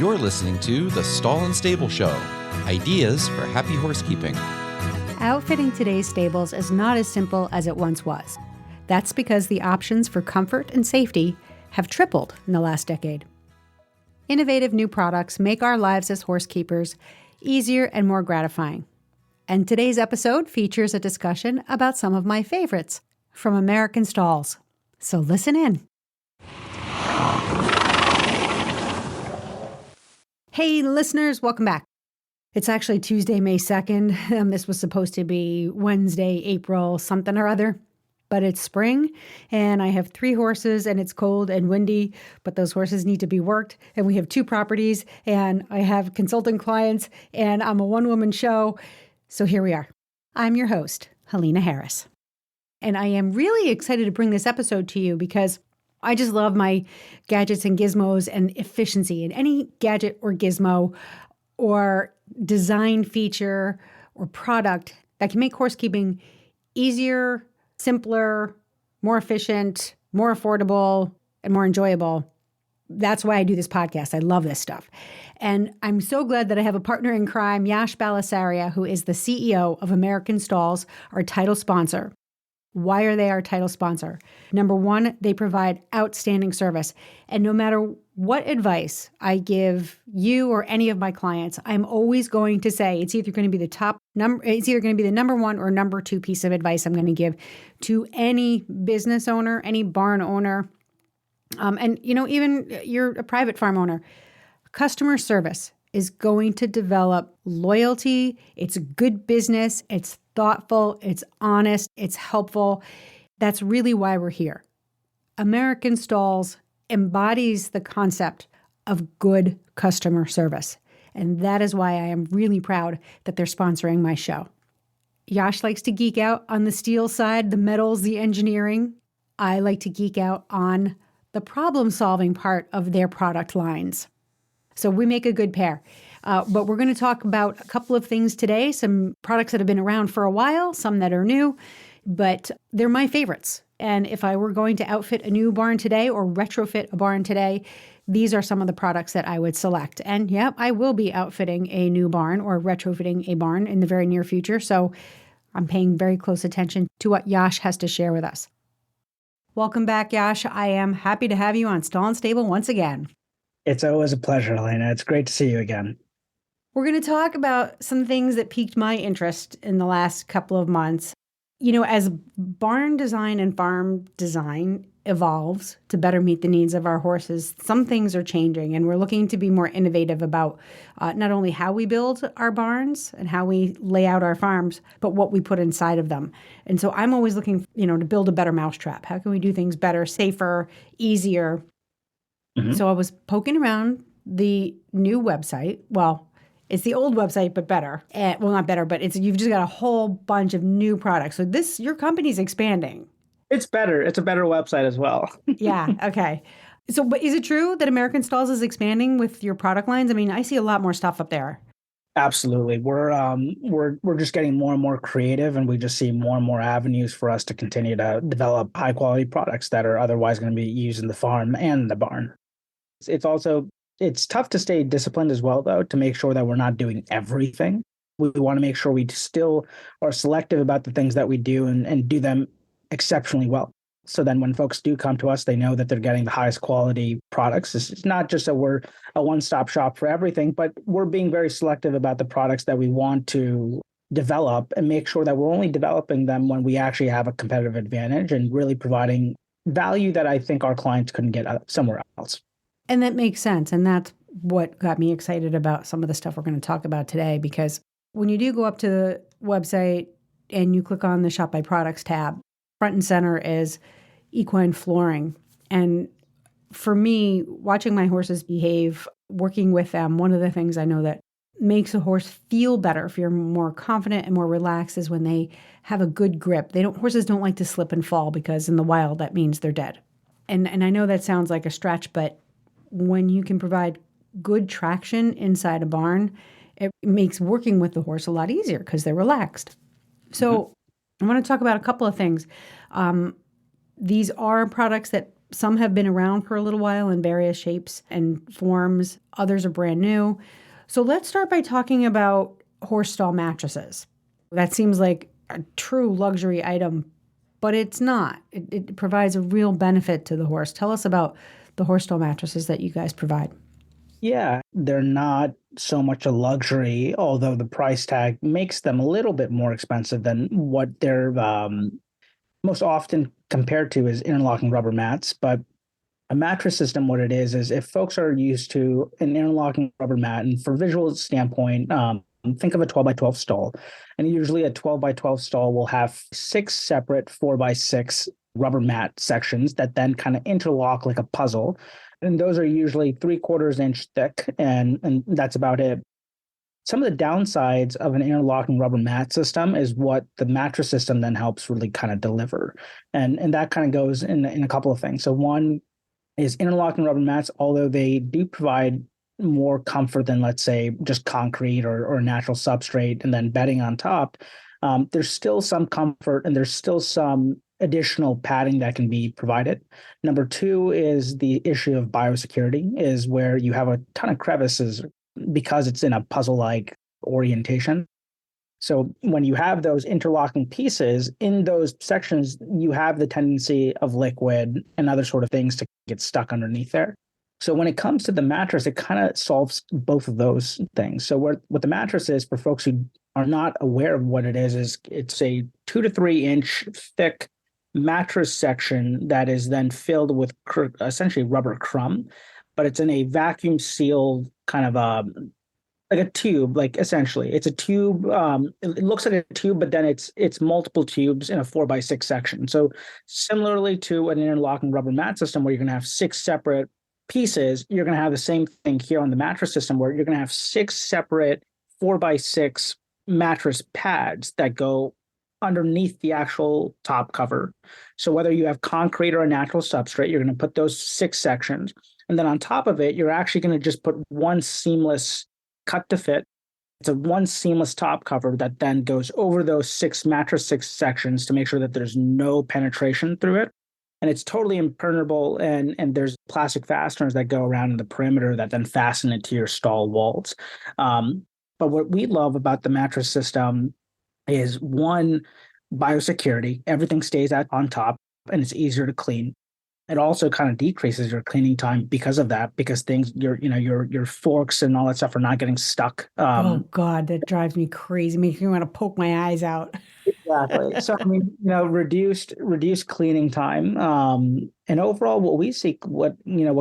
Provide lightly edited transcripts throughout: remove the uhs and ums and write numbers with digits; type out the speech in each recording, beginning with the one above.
You're listening to The Stall and Stable Show, ideas for happy horsekeeping. Outfitting today's stables is not as simple as it once was. That's because the options for comfort and safety have tripled in the last decade. Innovative new products make our lives as horsekeepers easier and more gratifying. And today's episode features a discussion about some of my favorites from American Stalls. So listen in. Hey, listeners, welcome back. It's actually Tuesday, May 2nd. This was supposed to be Wednesday, April something or other. But it's spring, and I have 3 horses, and it's cold and windy, but those horses need to be worked. And we have 2 properties, and I have consulting clients, and I'm a one-woman show. So here we are. I'm your host, Helena Harris. And I am really excited to bring this episode to you because I just love my gadgets and gizmos and efficiency. And any gadget or gizmo or design feature or product that can make horsekeeping easier, simpler, more efficient, more affordable, and more enjoyable. That's why I do this podcast. I love this stuff. And I'm so glad that I have a partner in crime, Yash Balisaria, who is the CEO of American Stalls, our title sponsor. Why are they our title sponsor? Number one, they provide outstanding service. And no matter what advice I give you or any of my clients, I'm always going to say it's either going to be the number 1 or number 2 piece of advice I'm going to give to any business owner, any barn owner, and even you're a private farm owner. Customer service is going to develop loyalty. It's good business. It's thoughtful. It's honest. It's helpful. That's really why we're here. American Stalls embodies the concept of good customer service. And that is why I am really proud that they're sponsoring my show. Yash likes to geek out on the steel side, the metals, the engineering. I like to geek out on the problem-solving part of their product lines. So we make a good pair. But we're going to talk about a couple of things today, some products that have been around for a while, some that are new, but they're my favorites. And if I were going to outfit a new barn today or retrofit a barn today, these are some of the products that I would select. And yeah, I will be outfitting a new barn or retrofitting a barn in the very near future. So I'm paying very close attention to what Yash has to share with us. Welcome back, Yash. I am happy to have you on Stall and Stable once again. It's always a pleasure, Helena. It's great to see you again. We're going to talk about some things that piqued my interest in the last couple of months. As barn design and farm design evolves to better meet the needs of our horses, some things are changing, and we're looking to be more innovative about not only how we build our barns and how we lay out our farms, but what we put inside of them. And so I'm always looking, to build a better mousetrap. How can we do things better, safer, easier? Mm-hmm. So I was poking around the new website. Well, it's the old website, but better. Well, not better, but you've just got a whole bunch of new products. So your company's expanding. It's better. It's a better website as well. Yeah. Okay. So, but is it true that American Stalls is expanding with your product lines? I mean, I see a lot more stuff up there. Absolutely. We're just getting more and more creative, and we just see more and more avenues for us to continue to develop high quality products that are otherwise going to be used in the farm and the barn. It's tough to stay disciplined as well, though, to make sure that we're not doing everything. We want to make sure we still are selective about the things that we do and do them exceptionally well. So then when folks do come to us, they know that they're getting the highest quality products. It's not just that we're a one-stop shop for everything, but we're being very selective about the products that we want to develop and make sure that we're only developing them when we actually have a competitive advantage and really providing value that I think our clients couldn't get somewhere else. And that makes sense. And that's what got me excited about some of the stuff we're going to talk about today, because when you do go up to the website and you click on the Shop by Products tab, front and center is equine flooring. And for me, watching my horses behave, working with them, one of the things I know that makes a horse feel better, if you're more confident and more relaxed, is when they have a good grip. Horses don't like to slip and fall, because in the wild, that means they're dead. And I know that sounds like a stretch, but when you can provide good traction inside a barn, it makes working with the horse a lot easier because they're relaxed. So I want to talk about a couple of things. These are products that Some have been around for a little while in various shapes and forms. Others are brand new. So let's start by talking about horse stall mattresses. That seems like a true luxury item, but it's not. It provides a real benefit to the horse. Tell us about the horse stall mattresses that you guys provide. Yeah, they're not so much a luxury, although the price tag makes them a little bit more expensive than what they're most often compared to is interlocking rubber mats. But a mattress system, what it is if folks are used to an interlocking rubber mat, and for visual standpoint, think of a 12 by 12 stall. And usually a 12 by 12 stall will have six separate 4 by 6 rubber mat sections that then kind of interlock like a puzzle. And those are usually 3/4 inch thick, and that's about it. Some of the downsides of an interlocking rubber mat system is what the mattress system then helps really kind of deliver. And that kind of goes in a couple of things. So one is interlocking rubber mats, although they do provide more comfort than, let's say, just concrete or natural substrate and then bedding on top, there's still some comfort and there's still some additional padding that can be provided. Number two is the issue of biosecurity, is where you have a ton of crevices because it's in a puzzle-like orientation. So when you have those interlocking pieces in those sections, you have the tendency of liquid and other sort of things to get stuck underneath there. So when it comes to the mattress, it kind of solves both of those things. So what the mattress is, for folks who are not aware of what it is it's a 2 to 3 inch thick mattress section that is then filled with essentially rubber crumb, but it's in a vacuum sealed kind of like a tube, like essentially it's a tube. It looks like a tube, but then it's multiple tubes in a 4 by 6 section. So similarly to an interlocking rubber mat system where you're going to have 6 separate pieces, you're going to have the same thing here on the mattress system where you're going to have 6 separate 4 by 6 mattress pads that go underneath the actual top cover. So whether you have concrete or a natural substrate, you're going to put those 6 sections. And then on top of it, you're actually going to just put one seamless cut to fit. It's a one seamless top cover that then goes over those 6 sections to make sure that there's no penetration through it. And it's totally impermeable, and there's plastic fasteners that go around in the perimeter that then fasten it to your stall walls. But what we love about the mattress system is, one, biosecurity. Everything stays on top and it's easier to clean. It also kind of decreases your cleaning time because of that, because things your forks and all that stuff are not getting stuck. Oh God, that drives me crazy. Makes me want to poke my eyes out. Exactly. So I mean, reduced cleaning time, and overall, what we see, what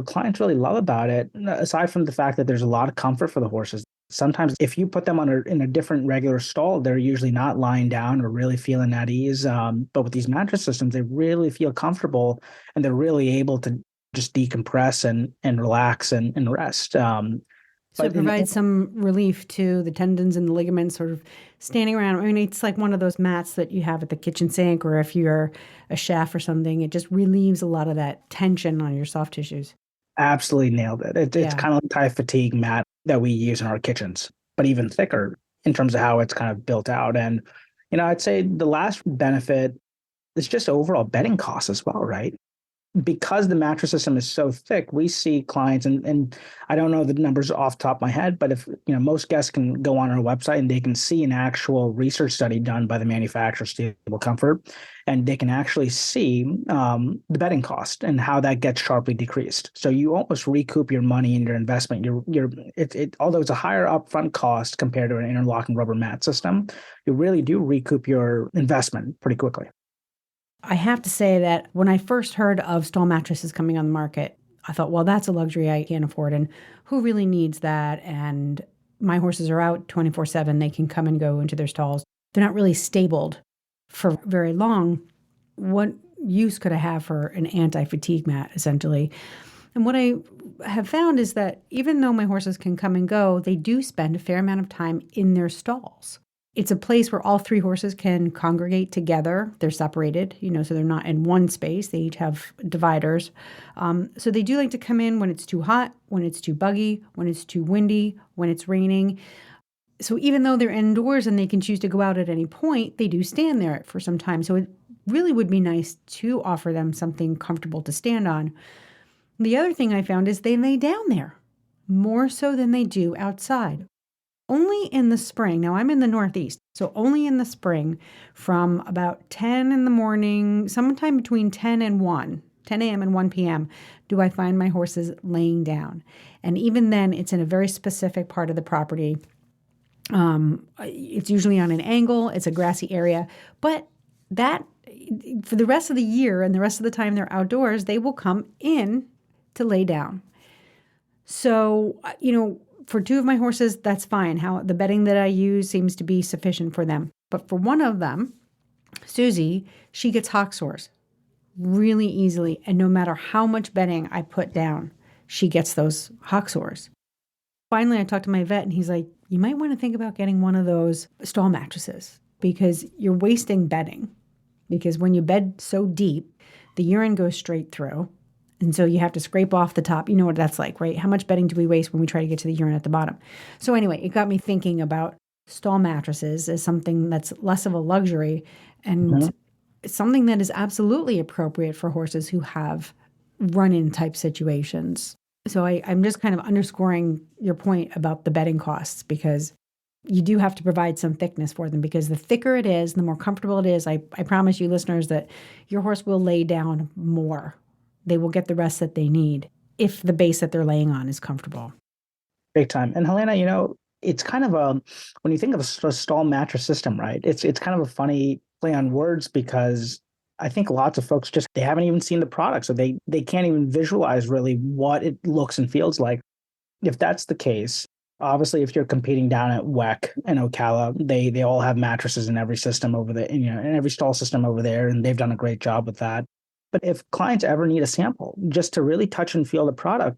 clients really love about it, aside from the fact that there's a lot of comfort for the horses. Sometimes, if you put them in a different regular stall, they're usually not lying down or really feeling at ease. But with these mattress systems, they really feel comfortable, and they're really able to just decompress and relax and rest. So it provides some relief to the tendons and the ligaments sort of standing around. I mean, it's like one of those mats that you have at the kitchen sink, or if you're a chef or something, it just relieves a lot of that tension on your soft tissues. Absolutely nailed it. It's kind of like high fatigue mat that we use in our kitchens, but even thicker in terms of how it's kind of built out. And, I'd say the last benefit is just overall bedding costs as well, right? Because the mattress system is so thick, we see clients, and I don't know the numbers off the top of my head, but if most guests can go on our website and they can see an actual research study done by the manufacturer, Stable Comfort, and they can actually see the bedding cost and how that gets sharply decreased. So you almost recoup your money in your investment. Although it's a higher upfront cost compared to an interlocking rubber mat system, you really do recoup your investment pretty quickly. I have to say that when I first heard of stall mattresses coming on the market, I thought, well, that's a luxury I can't afford. And who really needs that? And my horses are out 24/7. They can come and go into their stalls. They're not really stabled for very long. What use could I have for an anti-fatigue mat, essentially? And what I have found is that even though my horses can come and go, they do spend a fair amount of time in their stalls. It's a place where all 3 horses can congregate together. They're separated, so they're not in one space. They each have dividers. So they do like to come in when it's too hot, when it's too buggy, when it's too windy, when it's raining. So even though they're indoors and they can choose to go out at any point, they do stand there for some time. So really would be nice to offer them something comfortable to stand on. The other thing I found is they lay down there more so than they do outside. Only in the spring, now I'm in the Northeast, so only in the spring from about 10 in the morning, sometime between 10 and 1, 10 a.m. and 1 p.m., do I find my horses laying down. And even then, it's in a very specific part of the property. It's usually on an angle, it's a grassy area, but that for the rest of the year and the rest of the time they're outdoors, they will come in to lay down. So, for two of my horses, that's fine. How the bedding that I use seems to be sufficient for them. But for one of them, Susie, she gets hock sores really easily. And no matter how much bedding I put down, she gets those hock sores. Finally, I talked to my vet and he's like, you might want to think about getting one of those stall mattresses because you're wasting bedding. Because when you bed so deep, the urine goes straight through. And so you have to scrape off the top. You know what that's like, right? How much bedding do we waste when we try to get to the urine at the bottom? So anyway, it got me thinking about stall mattresses as something that's less of a luxury and something that is absolutely appropriate for horses who have run-in type situations. So I'm just kind of underscoring your point about the bedding costs because you do have to provide some thickness for them because the thicker it is, the more comfortable it is. I promise you listeners that your horse will lay down more. They will get the rest that they need if the base that they're laying on is comfortable. Big time. And Helena, it's kind of when you think of a stall mattress system, right? It's kind of a funny play on words because I think lots of folks they haven't even seen the product. So they can't even visualize really what it looks and feels like. If that's the case, obviously if you're competing down at WEC and Ocala, they all have mattresses in every system over there, in every stall system over there, and they've done a great job with that. But if clients ever need a sample just to really touch and feel the product,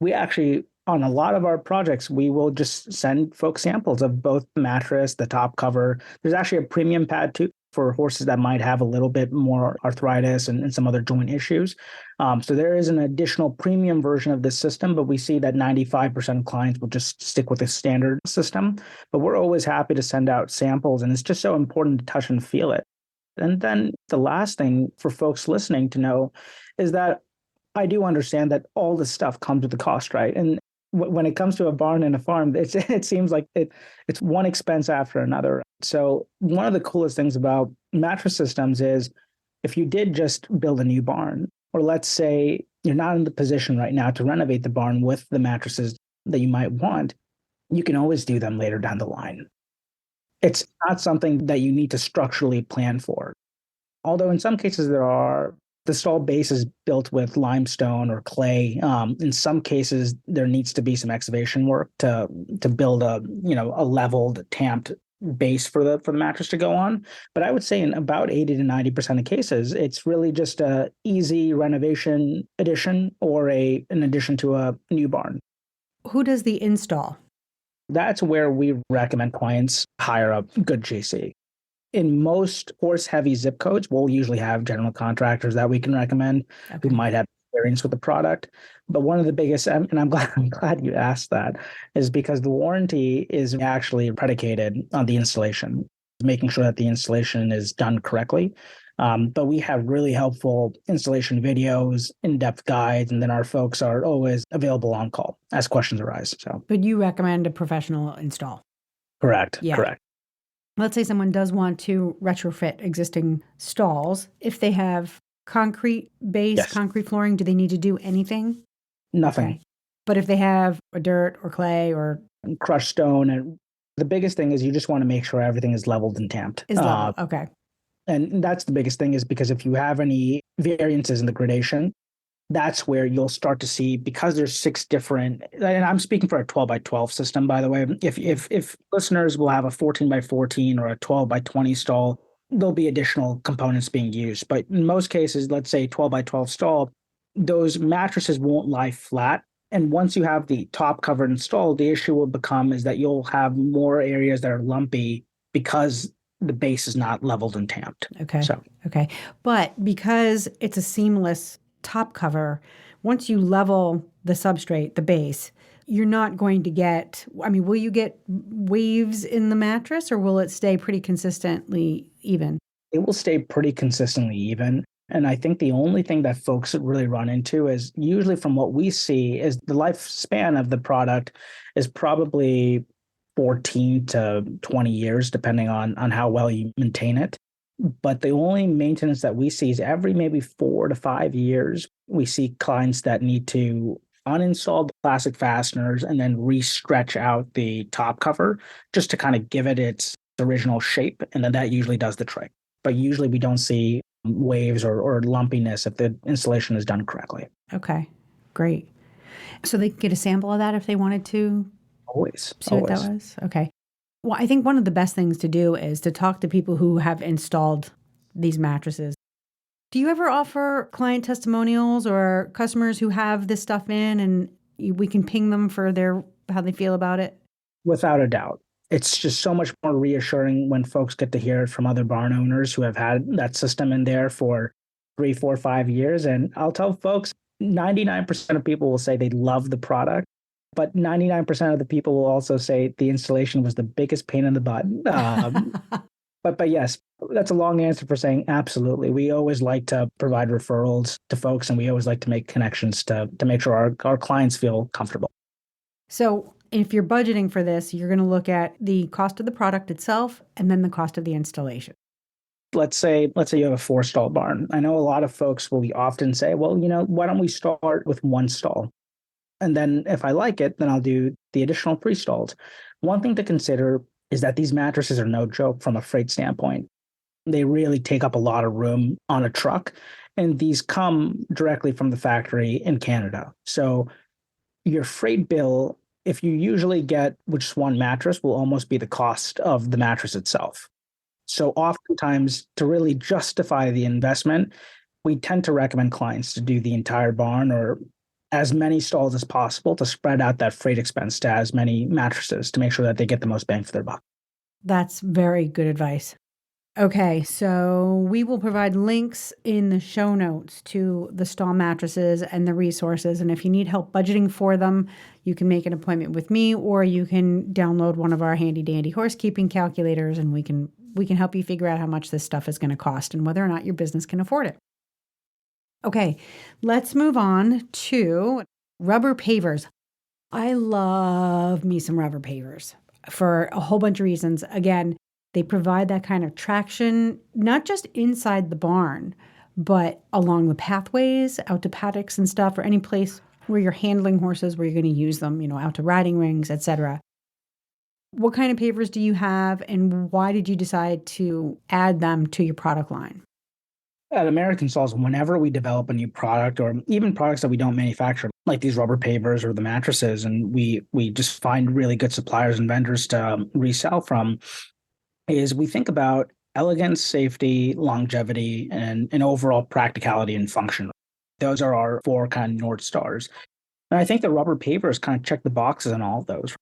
we actually, on a lot of our projects, we will just send folks samples of both the mattress, the top cover. There's actually a premium pad too for horses that might have a little bit more arthritis and some other joint issues. So there is an additional premium version of this system, but we see that 95% of clients will just stick with the standard system. But we're always happy to send out samples, and it's just so important to touch and feel it. And then the last thing for folks listening to know is that I do understand that all this stuff comes with a cost, right? And when it comes to a barn and a farm, it seems like it's one expense after another. So one of the coolest things about mattress systems is if you did just build a new barn, or let's say you're not in the position right now to renovate the barn with the mattresses that you might want, you can always do them later down the line. It's not something that you need to structurally plan for. Although in some cases the stall base is built with limestone or clay. In some cases, there needs to be some excavation work to build a leveled, tamped base for the mattress to go on. But I would say in about 80 to 90% of cases, it's really just a easy renovation addition or an addition to a new barn. Who does the install? That's where we recommend clients hire a good GC. In most horse-heavy zip codes, we'll usually have general contractors that we can recommend who might have experience with the product. But one of the biggest, and I'm glad you asked that, is because the warranty is actually predicated on the installation, making sure that the installation is done correctly. But we have really helpful installation videos, in-depth guides, and then our folks are always available on call as questions arise. So, but you recommend a professional install? Correct. Yeah. Correct. Let's say someone does want to retrofit existing stalls. If they have concrete base, Yes. concrete flooring, do they need to do anything? Nothing. Okay. But if they have a dirt or clay or crushed stone, and the biggest thing is you just want to make sure everything is leveled and tamped. is level, okay. And that's the biggest thing, is because if you have any variances in the gradation, that's where you'll start to see, because there's 6 different, and I'm speaking for a 12 by 12 system, by the way. If listeners will have a 14 by 14 or a 12 by 20 stall, there'll be additional components being used. But in most cases, let's say 12 by 12 stall, those mattresses won't lie flat. And once you have the top cover installed, the issue will become is that you'll have more areas that are lumpy because the base is not leveled and tamped. Okay. So, okay. But because it's a seamless top cover, once you level the substrate, the base, you're not going to get, will you get waves in the mattress or will it stay pretty consistently even? It will stay pretty consistently even. And I think the only thing that folks really run into is usually from what we see is the lifespan of the product is probably 14 to 20 years, depending on how well you maintain it. But the only maintenance that we see is every maybe 4 to 5 years, we see clients that need to uninstall the plastic fasteners and then re-stretch out the top cover just to kind of give it its original shape. And then that usually does the trick. But usually we don't see waves or lumpiness if the installation is done correctly. Okay, great. So they could get a sample of that if they wanted to Always, see what that always. was? Okay. Well, I think one of the best things to do is to talk to people who have installed these mattresses. Do you ever offer client testimonials or customers who have this stuff in and we can ping them for how they feel about it? Without a doubt. It's just so much more reassuring when folks get to hear it from other barn owners who have had that system in there for 3, 4, 5 years. And I'll tell folks 99% of people will say they love the product, but 99% of the people will also say the installation was the biggest pain in the butt. But yes, that's a long answer for saying absolutely. We always like to provide referrals to folks, and we always like to make connections to make sure our clients feel comfortable. So if you're budgeting for this, you're going to look at the cost of the product itself and then the cost of the installation. Let's say you have a 4 stall barn. I know a lot of folks will often say, well, why don't we start with 1 stall? And then if I like it, then I'll do the additional 3 stalls. One thing to consider is that these mattresses are no joke from a freight standpoint. They really take up a lot of room on a truck, and these come directly from the factory in Canada. So your freight bill, if you usually get just one mattress, will almost be the cost of the mattress itself. So oftentimes, to really justify the investment, we tend to recommend clients to do the entire barn or as many stalls as possible to spread out that freight expense to as many mattresses to make sure that they get the most bang for their buck. That's very good advice. Okay, so we will provide links in the show notes to the stall mattresses and the resources. And if you need help budgeting for them, you can make an appointment with me, or you can download one of our handy dandy horsekeeping calculators, and we can help you figure out how much this stuff is going to cost and whether or not your business can afford it. Okay, let's move on to rubber pavers. I love me some rubber pavers for a whole bunch of reasons. Again, they provide that kind of traction, not just inside the barn, but along the pathways, out to paddocks and stuff, or any place where you're handling horses, where you're going to use them, out to riding rings, etc. What kind of pavers do you have, and why did you decide to add them to your product line? At American Stalls, whenever we develop a new product or even products that we don't manufacture, like these rubber pavers or the mattresses, and we just find really good suppliers and vendors to resell from, is we think about elegance, safety, longevity, and overall practicality and function. Those are our 4 kind of North Stars. And I think the rubber pavers kind of check the boxes on all of those.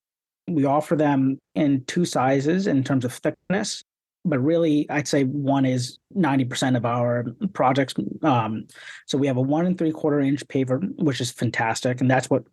We offer them in 2 sizes in terms of thickness, but really I'd say one is 90% of our projects. So we have a 1 3/4 inch paver, which is fantastic. And that's what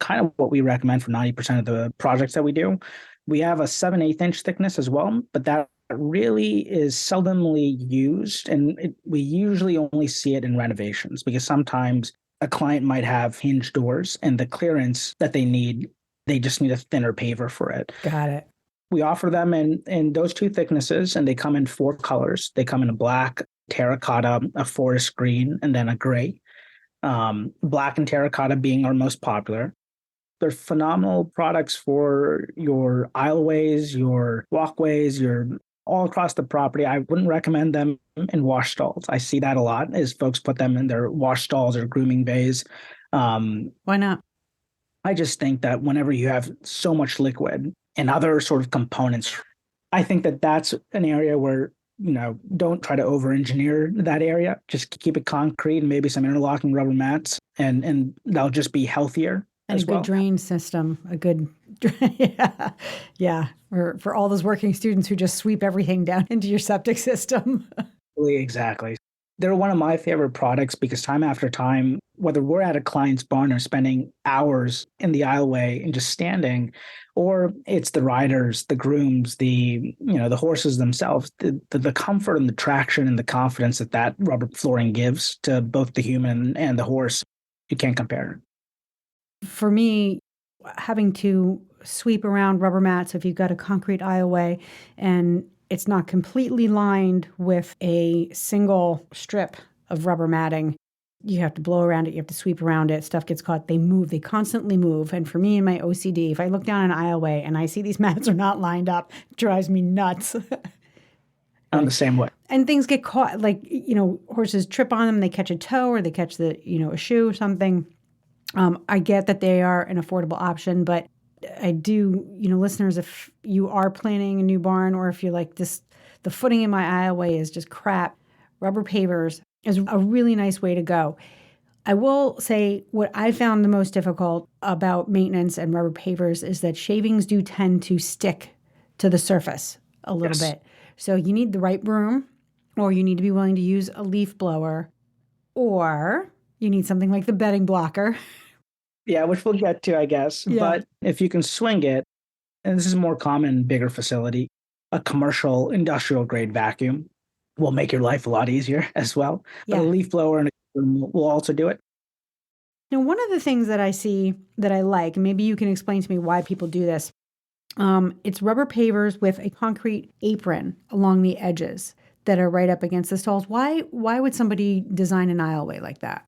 we recommend for 90% of the projects that we do. We have a 7/8 inch thickness as well, but that really is seldomly used. And we usually only see it in renovations because sometimes a client might have hinge doors and the clearance that they need, they just need a thinner paver for it. Got it. We offer them in those 2 thicknesses, and they come in 4 colors. They come in a black, terracotta, a forest green, and then a gray. Black and terracotta being our most popular. They're phenomenal products for your aisleways, your walkways, your all across the property. I wouldn't recommend them in wash stalls. I see that a lot is folks put them in their wash stalls or grooming bays. Why not? I just think that whenever you have so much liquid and other sort of components, I think that that's an area where, don't try to over-engineer that area. Just keep it concrete and maybe some interlocking rubber mats, and they'll just be healthier And as a good well. drain system, yeah, for all those working students who just sweep everything down into your septic system. Exactly. They're one of my favorite products because time after time, whether we're at a client's barn or spending hours in the aisleway and just standing, or it's the riders, the grooms, the horses themselves, the comfort and the traction and the confidence that that rubber flooring gives to both the human and the horse, you can't compare. For me, having to sweep around rubber mats, if you've got a concrete aisleway and it's not completely lined with a single strip of rubber matting, you have to blow around it, you have to sweep around it, stuff gets caught, they move, they constantly move. And for me and my OCD, if I look down an aisleway and I see these mats are not lined up, it drives me nuts. I'm the same way. And things get caught, like, horses trip on them, they catch a toe or they catch a shoe or something. I get that they are an affordable option, but I do, listeners, if you are planning a new barn or if you're like this, the footing in my aisleway is just crap, rubber pavers is a really nice way to go. I will say what I found the most difficult about maintenance and rubber pavers is that shavings do tend to stick to the surface a little bit. So you need the right broom, or you need to be willing to use a leaf blower, or you need something like the bedding blocker. Yeah, which we'll get to, I guess. Yeah. But if you can swing it, and this is more common in bigger facility, a commercial industrial grade vacuum will make your life a lot easier as well. But a leaf blower and a will also do it. Now, one of the things that I see that I like, and maybe you can explain to me why people do this, it's rubber pavers with a concrete apron along the edges that are right up against the stalls. Why would somebody design an aisleway like that?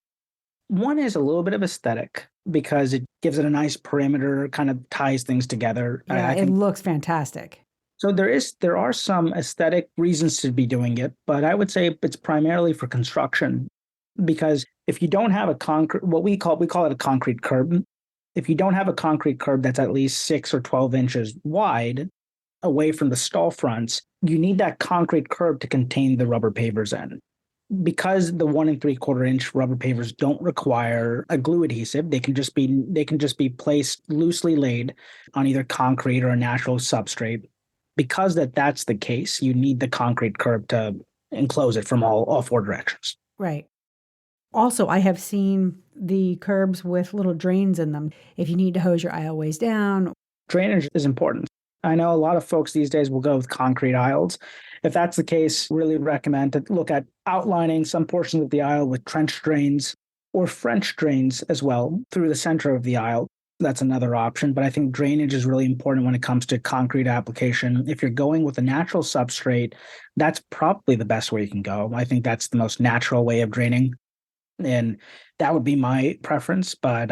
One is a little bit of aesthetic because it gives it a nice perimeter, kind of ties things together. Yeah, it looks fantastic. So there are some aesthetic reasons to be doing it, but I would say it's primarily for construction, because if you don't have a concrete, we call it a concrete curb. If you don't have a concrete curb that's at least 6 or 12 inches wide away from the stall fronts, you need that concrete curb to contain the rubber pavers in. Because the 1 3/4 inch rubber pavers don't require a glue adhesive, they can just be placed loosely laid on either concrete or a natural substrate. Because that's the case, you need the concrete curb to enclose it from all four directions. Right. Also, I have seen the curbs with little drains in them. If you need to hose your aisleways down. Drainage is important. I know a lot of folks these days will go with concrete aisles. If that's the case, really recommend to look at outlining some portions of the aisle with trench drains or French drains as well through the center of the aisle. That's another option. But I think drainage is really important when it comes to concrete application. If you're going with a natural substrate, that's probably the best way you can go. I think that's the most natural way of draining. And that would be my preference. But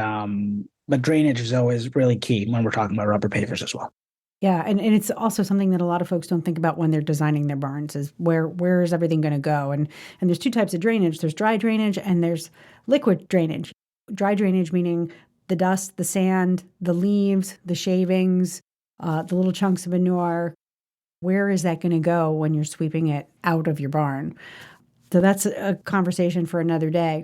drainage is always really key when we're talking about rubber pavers as well. Yeah, and it's also something that a lot of folks don't think about when they're designing their barns is where is everything going to go? And there's two types of drainage. There's dry drainage and there's liquid drainage. Dry drainage meaning the dust, the sand, the leaves, the shavings, the little chunks of manure. Where is that going to go when you're sweeping it out of your barn? So that's a conversation for another day.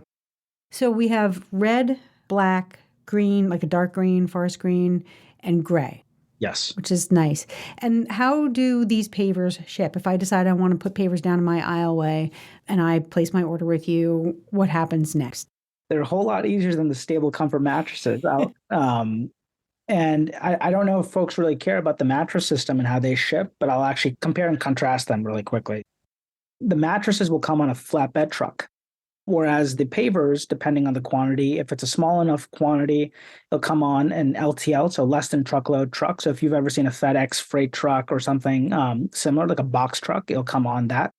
So we have red, black, green, like a dark green, forest green, and gray. Yes. Which is nice. And how do these pavers ship? If I decide I want to put pavers down in my aisleway and I place my order with you, what happens next? They're a whole lot easier than the Stable Comfort mattresses out. And I don't know if folks really care about the mattress system and how they ship, but I'll actually compare and contrast them really quickly. The mattresses will come on a flatbed truck, whereas the pavers, depending on the quantity, if it's a small enough quantity, they'll come on an LTL, so less than truckload truck. So if you've ever seen a FedEx freight truck or something similar, like a box truck, it'll come on that.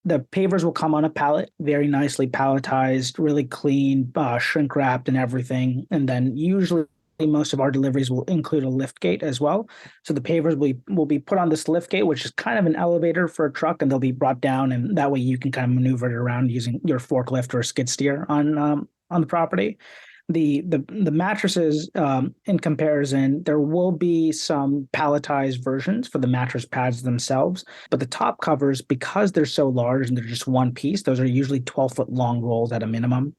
The pavers will come on a pallet, very nicely palletized, really clean, shrink wrapped and everything. And then usually most of our deliveries will include a lift gate as well. So the pavers will be put on this lift gate, which is kind of an elevator for a truck, and they'll be brought down. And that way you can kind of maneuver it around using your forklift or a skid steer on the property. The mattresses, in comparison, there will be some palletized versions for the mattress pads themselves, but the top covers, because they're so large and they're just one piece, those are usually 12-foot long rolls at a minimum.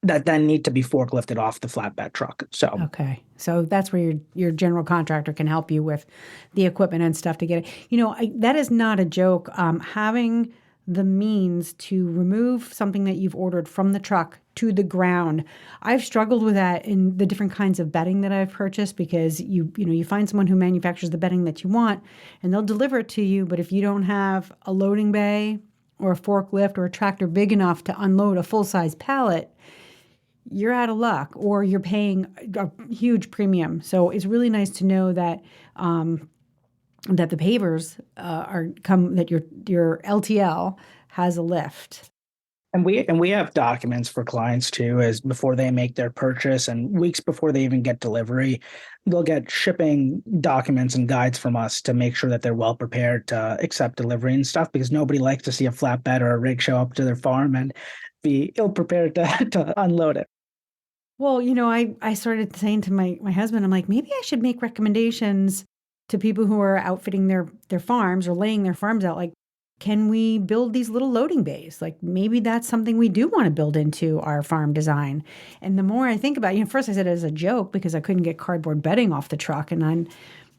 That then need to be forklifted off the flatbed truck. So okay, so that's where your general contractor can help you with the equipment and stuff to get it. That is not a joke. Having the means to remove something that you've ordered from the truck to the ground. I've struggled with that in the different kinds of bedding that I've purchased, because you find someone who manufactures the bedding that you want and they'll deliver it to you, but if you don't have a loading bay or a forklift or a tractor big enough to unload a full-size pallet, you're out of luck, or you're paying a huge premium. So it's really nice to know that that the pavers that your LTL has a lift. And we have documents for clients too, as before they make their purchase and weeks before they even get delivery, they'll get shipping documents and guides from us to make sure that they're well prepared to accept delivery and stuff, because nobody likes to see a flatbed or a rig show up to their farm and be ill prepared to unload it. Well, I started saying to my husband, I'm like, maybe I should make recommendations to people who are outfitting their farms or laying their farms out. Like, can we build these little loading bays? Like, maybe that's something we do want to build into our farm design. And the more I think about it, first I said it as a joke because I couldn't get cardboard bedding off the truck. And then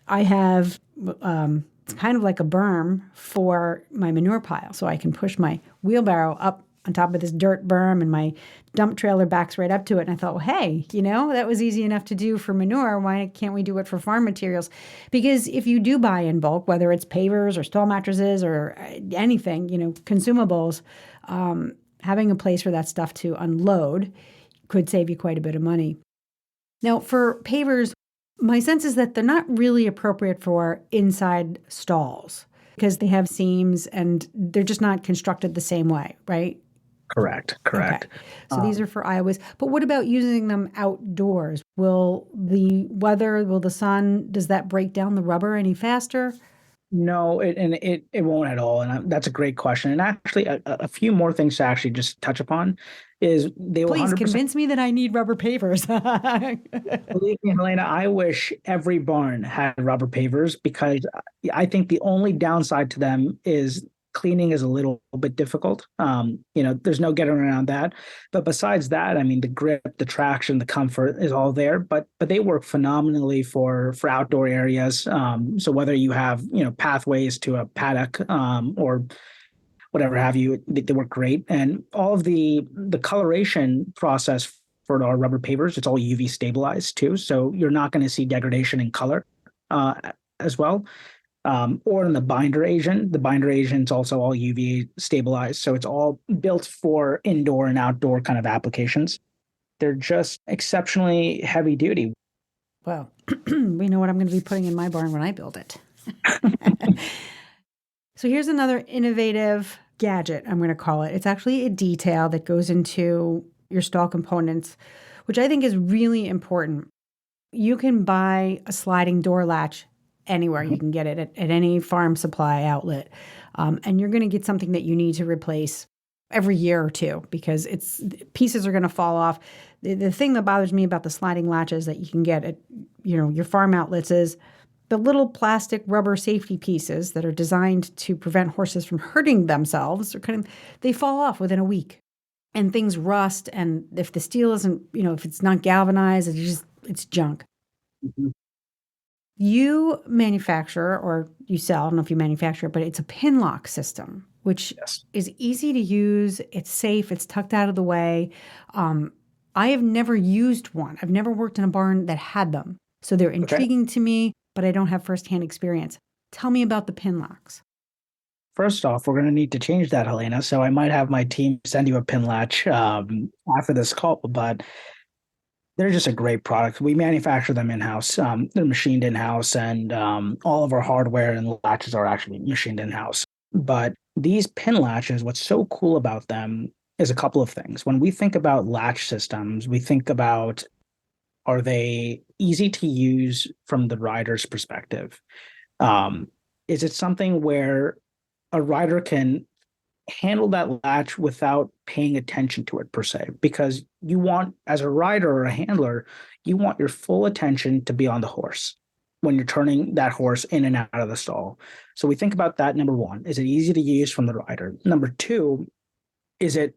I have it's kind of like a berm for my manure pile. So I can push my wheelbarrow up on top of this dirt berm, and my dump trailer backs right up to it. And I thought, well, hey, that was easy enough to do for manure. Why can't we do it for farm materials? Because if you do buy in bulk, whether it's pavers or stall mattresses or anything, consumables, having a place for that stuff to unload could save you quite a bit of money. Now, for pavers, my sense is that they're not really appropriate for inside stalls because they have seams and they're just not constructed the same way, right? Correct. Okay. So these are for Iowas. But what about using them outdoors? Will the weather, will the sun, does that break down the rubber any faster? No, it won't at all. And that's a great question. And actually, a few more things to actually just touch upon is they will Please 100%. convince me that I need rubber pavers. Believe me, Helena, I wish every barn had rubber pavers, because I think the only downside to them is cleaning is a little bit difficult. There's no getting around that. But besides that, I mean, the grip, the traction, the comfort is all there. But they work phenomenally for outdoor areas. So whether you have pathways to a paddock or whatever have you, they work great. And all of the coloration process for our rubber pavers, it's all UV stabilized too. So you're not going to see degradation in color as well. Or in the binder agent. The binder agent's also all UV stabilized. So it's all built for indoor and outdoor kind of applications. They're just exceptionally heavy duty. Well, we know what I'm going to be putting in my barn when I build it. So here's another innovative gadget, I'm going to call it. It's actually a detail that goes into your stall components, which I think is really important. You can buy a sliding door latch anywhere. You can get it at any farm supply outlet. And you're going to get something that you need to replace every year or two, because pieces are going to fall off. The thing that bothers me about the sliding latches that you can get at your farm outlets is the little plastic rubber safety pieces that are designed to prevent horses from hurting themselves. They fall off within a week, and things rust. And if the steel isn't, if it's not galvanized, it's junk. Mm-hmm. You manufacture, or you sell, I don't know if you manufacture it, but it's a pin lock system, which is easy to use. It's safe. It's tucked out of the way. I have never used one. I've never worked in a barn that had them. So they're intriguing to me, but I don't have firsthand experience. Tell me about the pin locks. First off, we're going to need to change that, Helena. So I might have my team send you a pin latch after this call, but they're just a great product. We manufacture them in-house. They're machined in-house, and all of our hardware and latches are actually machined in-house. But these pin latches, what's so cool about them is a couple of things. When we think about latch systems, we think about, are they easy to use from the rider's perspective? Is it something where a rider can handle that latch without paying attention to it per se? Because you want, as a rider or a handler, you want your full attention to be on the horse when you're turning that horse in and out of the stall. So we think about that. Number one, is it easy to use from the rider? Number two, is it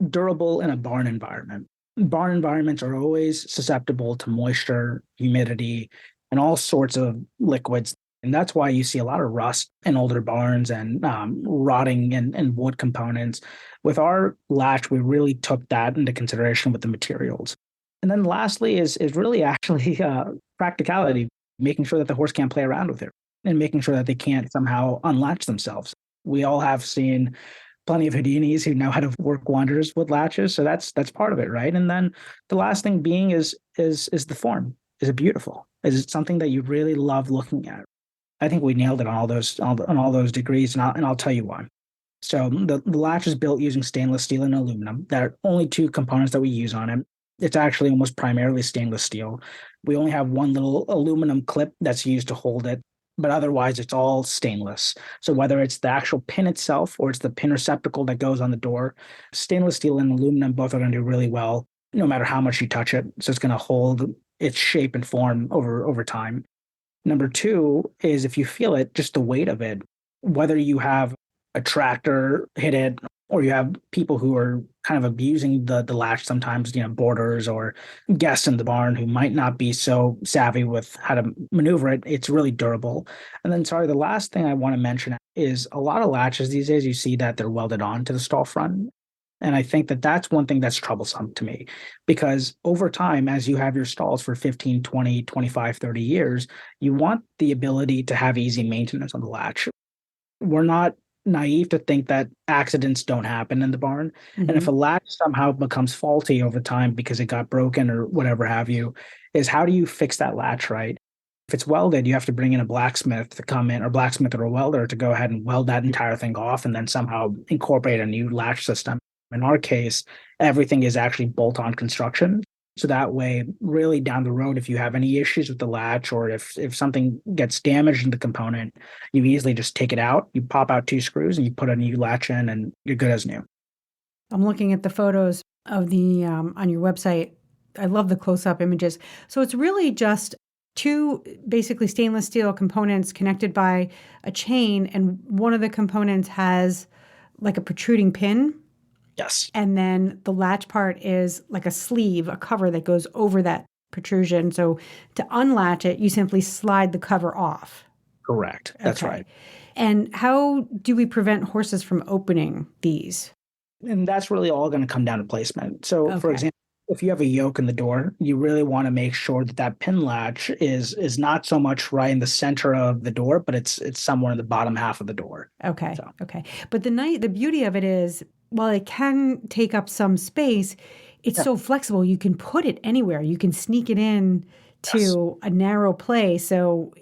durable in a barn environment? Barn environments are always susceptible to moisture, humidity, and all sorts of liquids And that's why you see a lot of rust in older barns and rotting and wood components. With our latch, we really took that into consideration with the materials. And then lastly is really actually practicality, making sure that the horse can't play around with it and making sure that they can't somehow unlatch themselves. We all have seen plenty of Houdinis who know how to work wonders with latches. So that's part of it, right? And then the last thing being is the form. Is it beautiful? Is it something that you really love looking at? I think we nailed it on all those degrees, and I'll tell you why. So the latch is built using stainless steel and aluminum. There are only two components that we use on it. It's actually almost primarily stainless steel. We only have one little aluminum clip that's used to hold it, but otherwise it's all stainless. So whether it's the actual pin itself or it's the pin receptacle that goes on the door, stainless steel and aluminum both are going to do really well, no matter how much you touch it. So it's going to hold its shape and form over time. Number two is if you feel it, just the weight of it, whether you have a tractor hit it or you have people who are kind of abusing the latch sometimes, boarders or guests in the barn who might not be so savvy with how to maneuver it, it's really durable. And then, sorry, the last thing I want to mention is a lot of latches these days, you see that they're welded on to the stall front. And I think that that's one thing that's troublesome to me because over time, as you have your stalls for 15, 20, 25, 30 years, you want the ability to have easy maintenance on the latch. We're not naive to think that accidents don't happen in the barn. Mm-hmm. And if a latch somehow becomes faulty over time because it got broken or whatever have you, is how do you fix that latch right? If it's welded, you have to bring in a blacksmith to come in, or blacksmith or a welder to go ahead and weld that entire thing off and then somehow incorporate a new latch system. In our case, everything is actually bolt-on construction. So that way, really down the road, if you have any issues with the latch or if something gets damaged in the component, you easily just take it out, you pop out two screws and you put a new latch in and you're good as new. I'm looking at the photos of the on your website. I love the close-up images. So it's really just two basically stainless steel components connected by a chain, and one of the components has like a protruding pin. Yes. And then the latch part is like a sleeve, a cover that goes over that protrusion. So to unlatch it, you simply slide the cover off. Correct. That's right. And how do we prevent horses from opening these? And that's really all going to come down to placement. So, for example, if you have a yoke in the door, you really want to make sure that that pin latch is not so much right in the center of the door, but it's somewhere in the bottom half of the door. Okay. But the beauty of it is, while it can take up some space, it's so flexible. You can put it anywhere. You can sneak it in to a narrow place. So,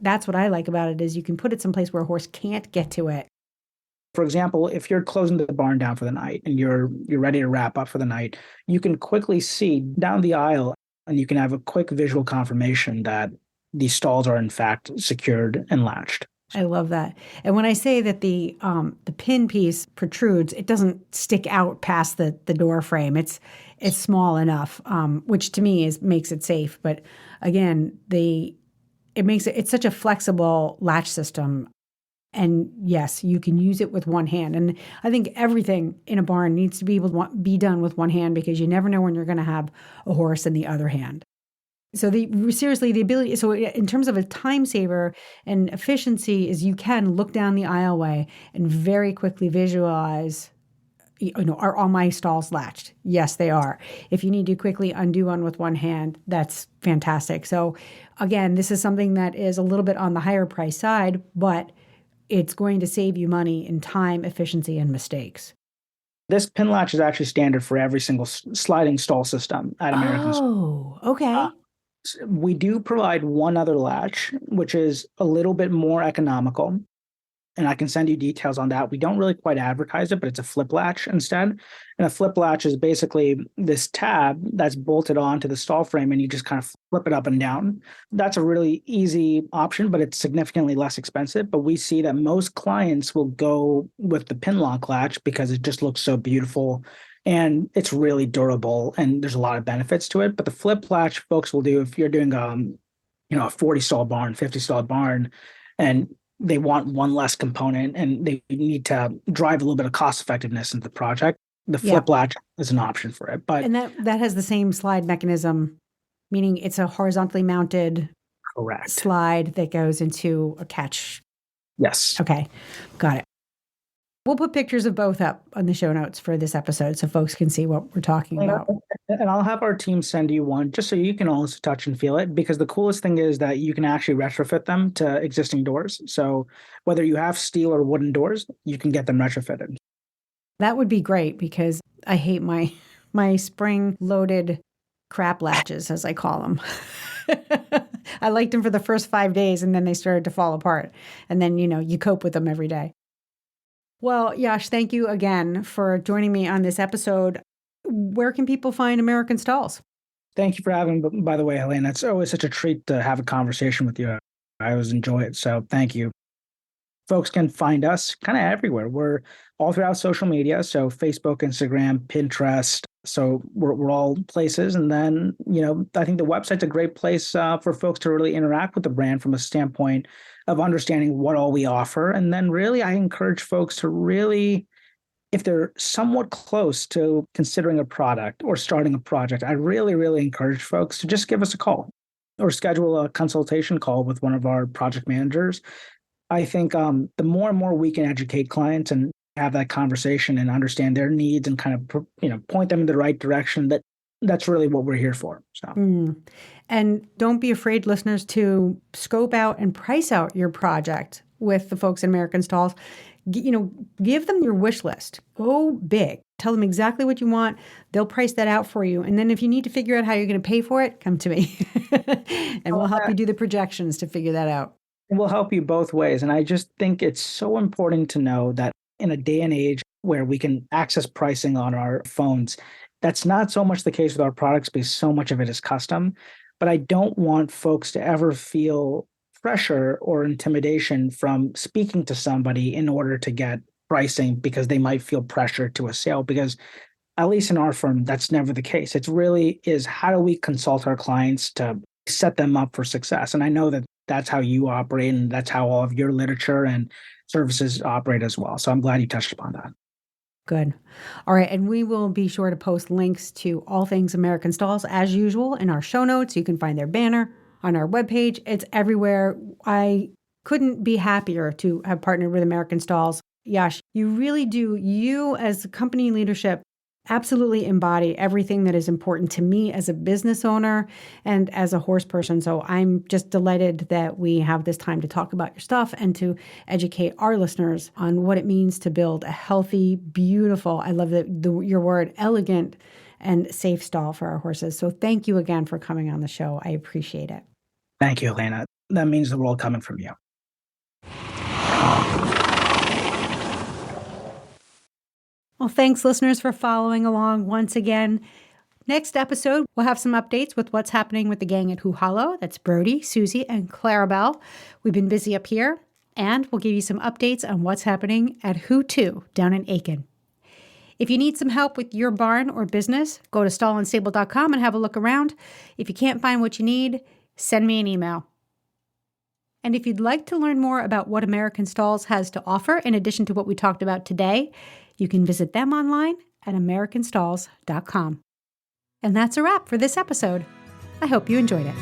that's what I like about it is you can put it someplace where a horse can't get to it. For example, if you're closing the barn down for the night and you're ready to wrap up for the night, you can quickly see down the aisle and you can have a quick visual confirmation that these stalls are in fact secured and latched. I love that. And when I say that the pin piece protrudes, it doesn't stick out past the door frame. It's small enough, which to me makes it safe. But again, it's such a flexible latch system. And yes, you can use it with one hand. And I think everything in a barn needs to be able to be done with one hand because you never know when you're going to have a horse in the other hand. So the ability, so in terms of a time saver and efficiency is you can look down the aisleway and very quickly visualize, are all my stalls latched? Yes, they are. If you need to quickly undo one with one hand, that's fantastic. So again, this is something that is a little bit on the higher price side, but it's going to save you money in time, efficiency, and mistakes. This pin latch is actually standard for every single sliding stall system at American. Oh, okay. We do provide one other latch, which is a little bit more economical. And I can send you details on that. We don't really quite advertise it, but it's a flip latch instead. And a flip latch is basically this tab that's bolted onto the stall frame and you just kind of flip it up and down. That's a really easy option, but it's significantly less expensive. But we see that most clients will go with the pin lock latch because it just looks so beautiful and it's really durable and there's a lot of benefits to it. But the flip latch folks will do if you're doing a 40 stall barn, 50 stall barn, and they want one less component and they need to drive a little bit of cost effectiveness into the project. The flip latch is an option for it. And that has the same slide mechanism, meaning it's a horizontally mounted. Correct. slide that goes into a catch. Yes. Okay, got it. We'll put pictures of both up on the show notes for this episode so folks can see what we're talking about. And I'll have our team send you one just so you can also touch and feel it, because the coolest thing is that you can actually retrofit them to existing doors. So whether you have steel or wooden doors, you can get them retrofitted. That would be great because I hate my spring-loaded crap latches, as I call them. I liked them for the first 5 days, and then they started to fall apart. And then, you cope with them every day. Well, Yash, thank you again for joining me on this episode. Where can people find American Stalls? Thank you for having me, by the way, Helena. It's always such a treat to have a conversation with you. I always enjoy it. So thank you. Folks can find us kind of everywhere. We're all throughout social media. So Facebook, Instagram, Pinterest. So we're all places. And then, I think the website's a great place for folks to really interact with the brand from a standpoint of understanding what all we offer. And then really, I encourage folks to really, if they're somewhat close to considering a product or starting a project, I really, really encourage folks to just give us a call or schedule a consultation call with one of our project managers. I think the more and more we can educate clients and have that conversation and understand their needs and kind of, point them in the right direction, that's really what we're here for. So. And don't be afraid, listeners, to scope out and price out your project with the folks at American Stalls. Give them your wish list. Go big. Tell them exactly what you want. They'll price that out for you. And then if you need to figure out how you're going to pay for it, come to me. And we'll help you do the projections to figure that out. We'll help you both ways. And I just think it's so important to know that in a day and age where we can access pricing on our phones, that's not so much the case with our products because so much of it is custom. But I don't want folks to ever feel pressure or intimidation from speaking to somebody in order to get pricing because they might feel pressure to a sale. Because at least in our firm, that's never the case. It really is how do we consult our clients to set them up for success? And I know that that's how you operate and that's how all of your literature and services operate as well. So I'm glad you touched upon that. Good. All right. And we will be sure to post links to all things American Stalls as usual in our show notes. You can find their banner on our webpage. It's everywhere. I couldn't be happier to have partnered with American Stalls. Yash, you really do. You as company leadership absolutely embody everything that is important to me as a business owner and as a horse person. So I'm just delighted that we have this time to talk about your stuff and to educate our listeners on what it means to build a healthy, beautiful, I love your word, elegant and safe stall for our horses. So thank you again for coming on the show. I appreciate it. Thank you, Helena. That means the world coming from you. Well, thanks, listeners, for following along once again. Next episode, we'll have some updates with what's happening with the gang at Who Hollow. That's Brody, Susie, and Clarabelle. We've been busy up here, and we'll give you some updates on what's happening at Who 2 down in Aiken. If you need some help with your barn or business, go to stallandstable.com and have a look around. If you can't find what you need, send me an email. And if you'd like to learn more about what American Stalls has to offer, in addition to what we talked about today, you can visit them online at americanstalls.com. And that's a wrap for this episode. I hope you enjoyed it.